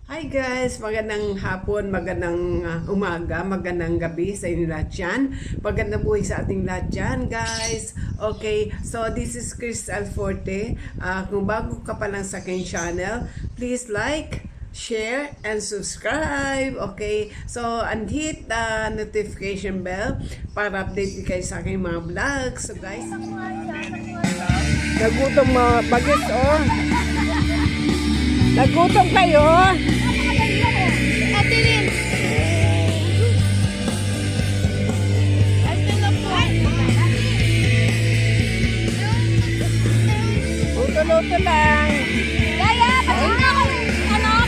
Hi guys! Magandang hapon, magandang umaga, magandang gabi sa inyo lahat dyan. Magandang buhay sa ating lahat dyan guys. Okay, so this is Chris Alforte. Kung bago ka pa lang sa aking channel, please like, share, and subscribe. Okay, so and hit the notification bell para update kayo sa aking mga vlogs. So guys, nagutom mga bagis oh. Nagutom kayo. Ate Lynn. Luto-luto lang. Yaya, pagkita ko.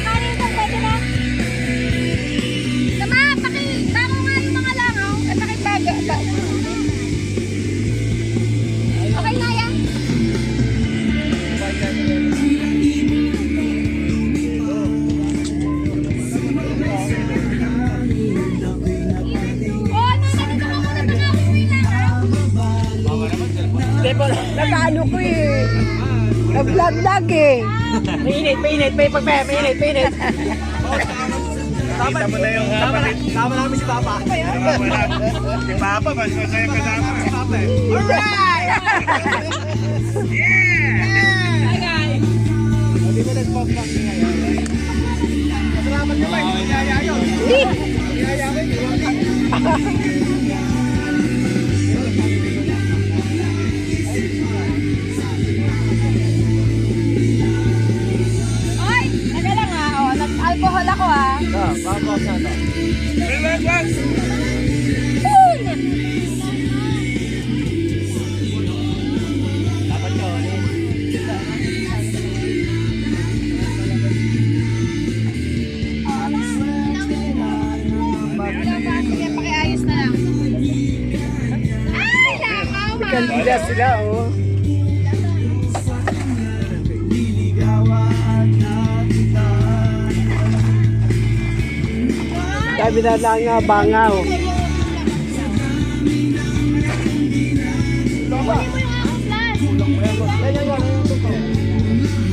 Kanin ko, pwede na. Tama, bago nga yung mga langaw. At pakibaga. Okay na yan? Nag-ano ko eh. Nag-vlog eh. Mainit. Tama mo na yung kapatid. Tama namin si Papa. Si Papa, mas masaya kasama. Si Papa eh. Alright! Yeah! Hi guys! Hindi mo nag-pop-pop ngayon. Masalamat nyo ba? Hindi niyaya yun. Hindi niyaya ko yun. Alcohol ako ah. Bago sa ito. Relax! Dapat ko. Pakiayos na lang. Ay, lakaw ma. Kandila sila oh. Sabi na lang nga bangaw.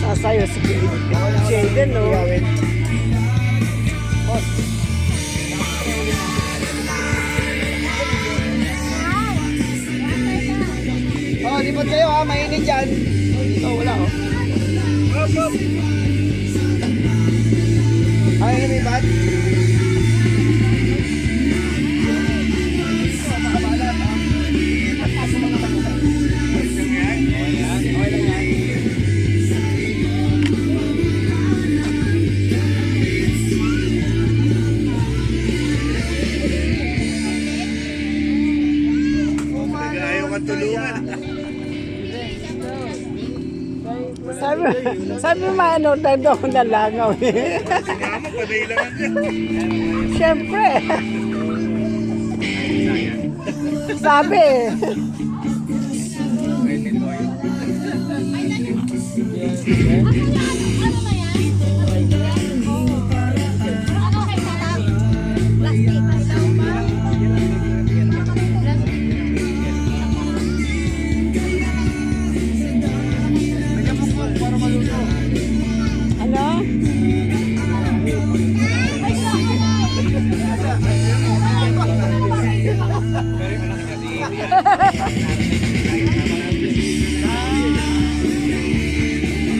Sasayo si Jaden no. Oh, lipat kayo ha, mainit dyan. Dito, wala oh. Ay, lumipat. Sabi maano tayo doon na langaw eh. Siyempre. Sabi eh.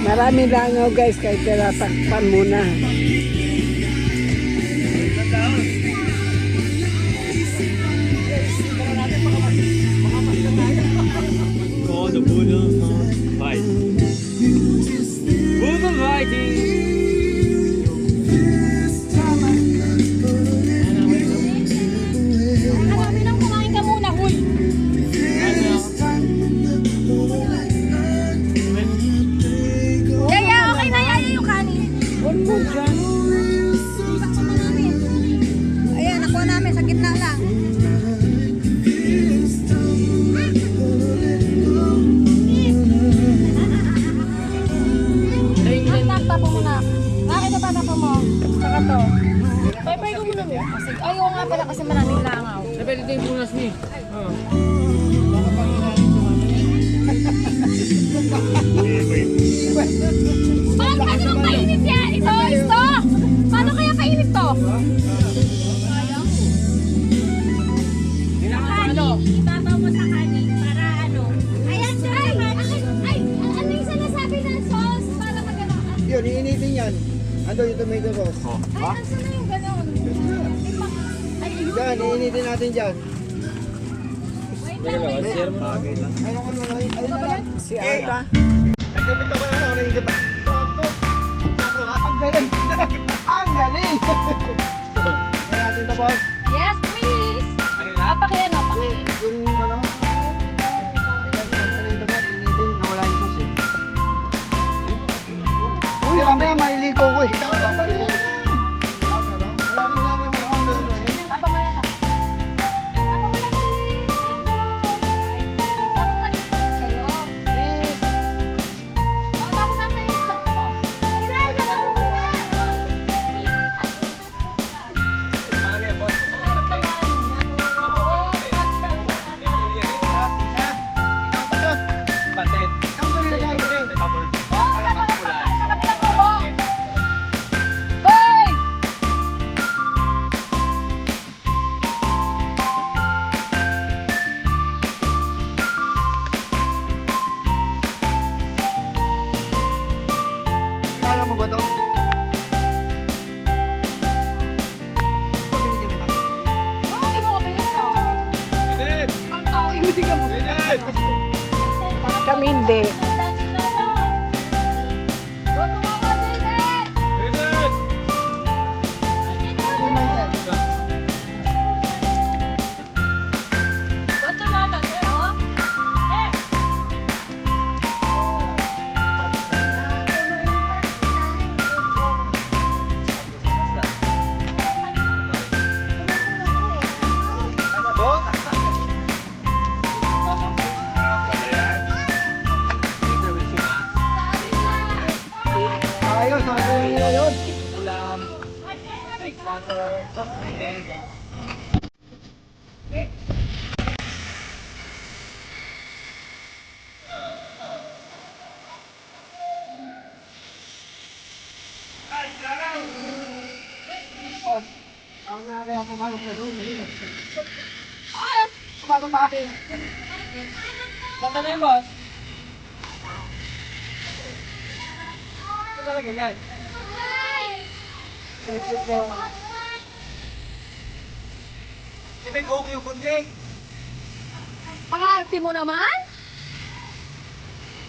Marami langaw guys, kahit tinatakpan muna. Oh, the Buddha fight. Buddha fighting! Marami nang kumain ka muna, huy. Yaya, okay na yaya yung kanin. Huwag mo dyan. Sakto na namin. Ayan, nakuha namin sa gitna lang. Tapo muna. Bakit na tapo mo? Saka to. Pay ko muna mo. Ay, oo nga pala kasi maraming langaw. Sabi dito yung punas ni. Bakit ka naman mainit yan? Ito! Iinitin yan. Ando yung tomato sauce. Ay, nasa na yung gano'n? Ay, Yan, iinitin natin dyan. wait lang. Ayun ko naman. Ayun na lang. Si Ata. Nagkabit ako na ako. Nagkabit. Ang galing. Ang galing. Kaya natin ito, boss. Yes, please. Papakiyan, papakiyan. Yung ano? Initin, nawala yung sauce eh. Uy, mamaya maliliko ko eh. Papakiyan. Kala mo ba ito? Kami hindi. Ayos, ayos. Ang nakakaya ko manok na doon. Ay! Kumagang pa akin. Saan na yun, boss? Ito talaga yan. Ibig okay yung kunting. Pangarte mo naman?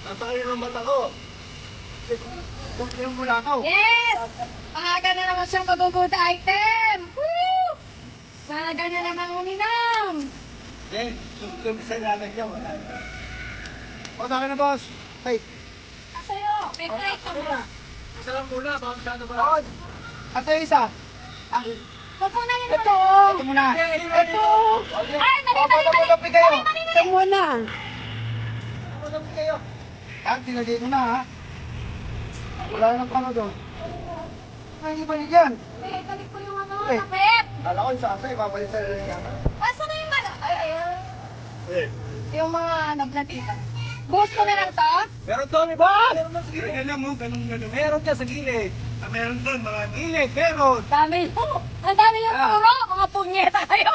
Napakain ng mata ko. Kunting yung mula ko. Yes! Maaga na naman siyang mag-good item! Woo! Maaga na naman uminom! Eh, yung sa ilalim niya, wala. O, sa akin na, boss. Hey. Sa'yo, may plate ka muna. Isa lang muna, baka masyado pa lang. At yung isa. Huwag mo na yun. Ito muna. Ito. Ay, mali! Matabi kayo. Ito muna. Matabi kayo. Yan, tinagay ko na, ha. Wala nang pano doon. Ay, hindi ba niya dyan? Eh, balik ko yung ano, Eh. tapet! Kala ko yung sasa, ipapalit sa lalaki ka. Asa na yung ano? Ay, ayan. Eh. Yung mga naglatita. Buhos mo na lang to? Meron doon, iba! Meron doon sa gilid. Alam mo, ganun. Meron dyan sa gilid. Meron doon, mga gilid. Meron. Dami mo. Ang dami yung puro. Mga punyeta kayo.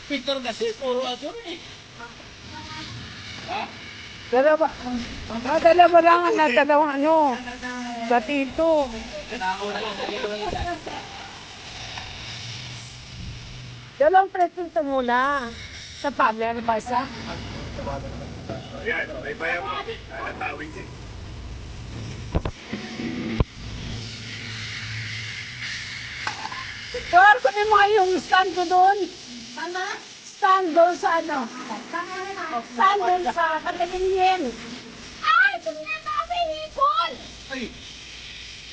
Victor kasi, puro ato eh. Dalawa. Dalawa lang na dalawang ano. Batito. Dalawang preso sa mula. Sa pamilya ni Basa. Ayan, may bayan mo. Natawid eh. Victor, kunin mo nga yung stand ko doon. Mama? Stand doon sa ano. Tama na. Stand doon sa katalingin. Ay! Punyeta kasi hipon! Ay!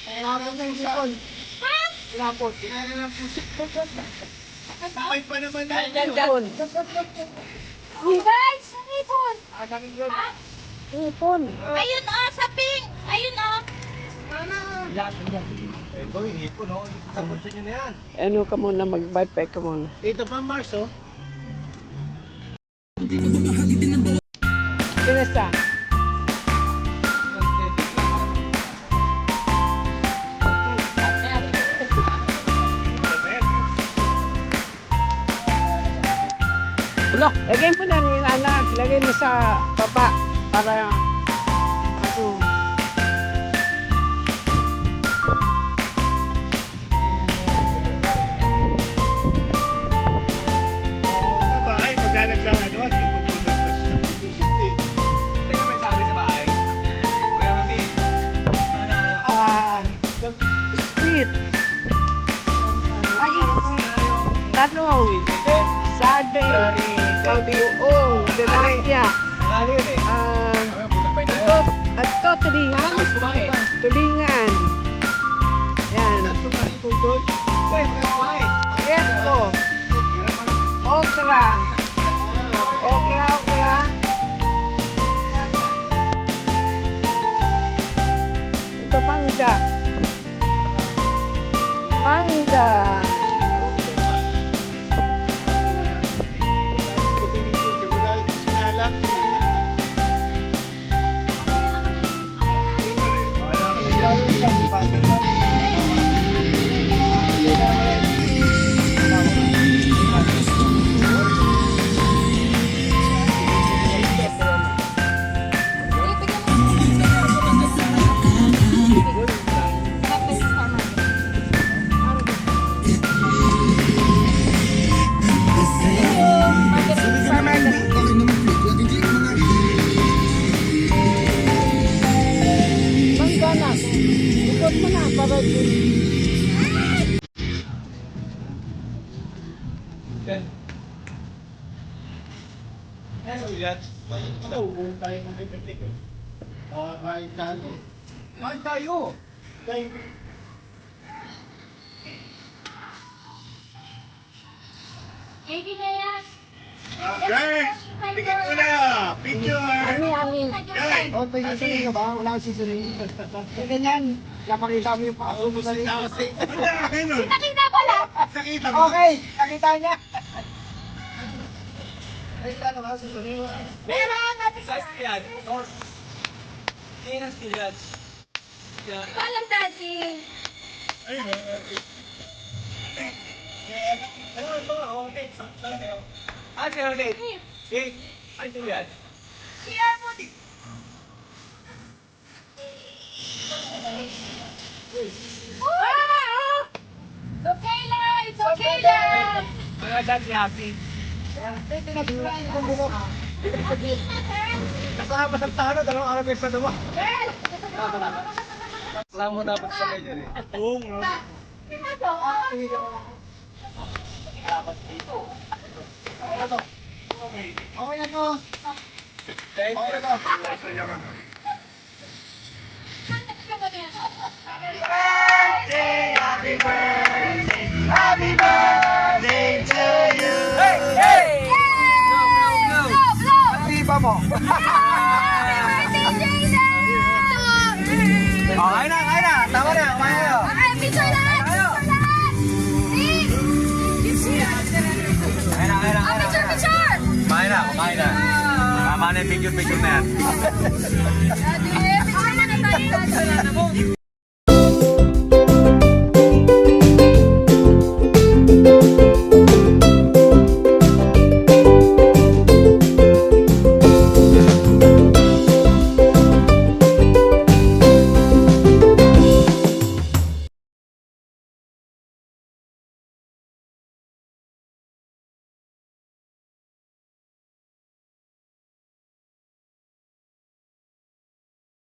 Tinapos na yung sipon. Ha? Tinapos. Tinapos na po siya. Bakit pa naman na Hipon. Guys, ang hipon! Hipon. Ayun o, sa pink! Ayun o! Mama! Ito, hinipon, no? Tapos nyo na yan. Ano ka muna, mag-bye ka muna. Ito pa, Mars, oh. Kinasa? Ulo, lagay mo na ni anak. Lagay mo sa baba. Tanong. Sabi. Kaudiyoong. Delaya. Ato, tulingan. Tulingan. Yan. Eto. Okra. Okra. Ito mangga. Mangga. Mangga na. Ikot mo na para Kain tayo. Baby na yan. Guys, tingin mo na. Picture. Oh, pwede sinin ka ba? Wala kang sisinin. Ganyan. Napakita mo yung paa mo sa liit. Nakita ko lang. Nakita mo. Okay, nakita niya. Nakita na ba? Sisinin mo. Meron. Sasyan. Tinas tinas. Alam, Daddy. Okay. Ano yan? Siya mo. It's okay lang. It's okay lang. Mga dati happy. Tinatulain kong bulok. Kasama sa tahanan, dalawang araw kayo sa dama. Well. Kasama mo dapat sa medyo eh. Oo nga. Okay na to. Thank you. Happy birthday to you. Hey! Happy ba mo? Okay na. Tama na. Kumain kayo. Kumain na. Tama na yung picture na yan.